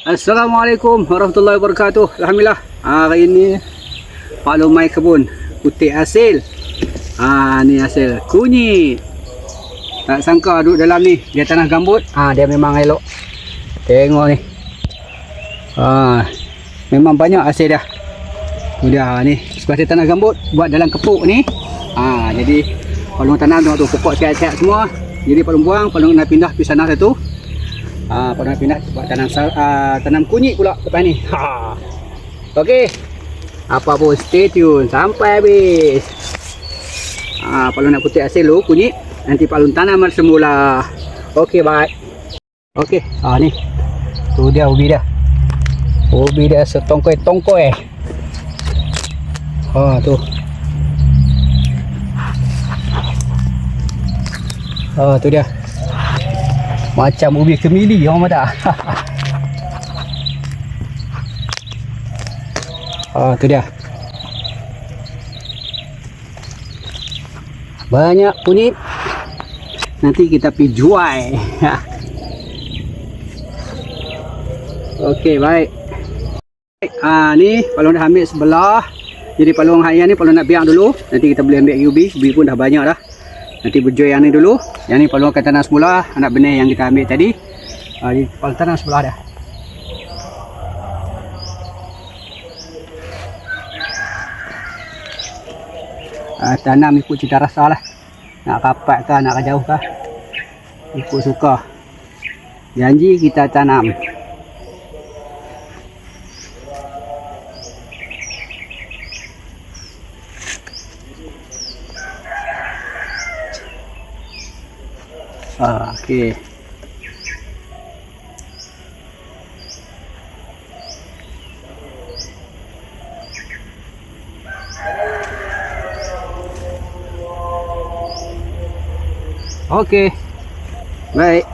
Assalamualaikum warahmatullahi wabarakatuh. Alhamdulillah. Hari ini Pak Lumai kebun putih hasil. Ni hasil kunyit. Tak sangka duduk dalam ni, dia tanah gambut. Dia memang elok. Tengok ni. Memang banyak hasil dia. Tu dia ni, sebab dia tanah gambut buat dalam kepuk ni. Jadi Pak Long tanam tu pokok sihat-sihat semua. Jadi Pak Long buang, Pak Long nak pindah pergi sana satu. Pada pindah buat tanam kunyit pula lepas ni. Okey. Apa pun stay tune sampai habis. Kalau nak putih hasil lu kunyit, nanti Pak Long tanam semula. Okey, bye. Okey, ni. Tu dia ubi dia. Ubi dia setongkoi-tongkoi. Tu. Tu dia. Macam ubi kemili orang kata. Tu dia. Banyak kunyit. Nanti kita pergi jual. Okey, baik. Ni Pak Long dah ambil sebelah. Jadi Pak Long hari ni Pak Long nak biang dulu. Nanti kita boleh ambil ubi. Ubi pun dah banyak dah. Nanti berjual yang ni dulu. Yang ni Pak Long akan tanam semula anak benih yang kita ambil tadi. Jadi Pak Long tanam sebelah dah. Tanam ikut cita rasa lah. Nak rapat ke, nak jauh ke, ikut suka. Janji kita tanam. Okey. Okey. Baik.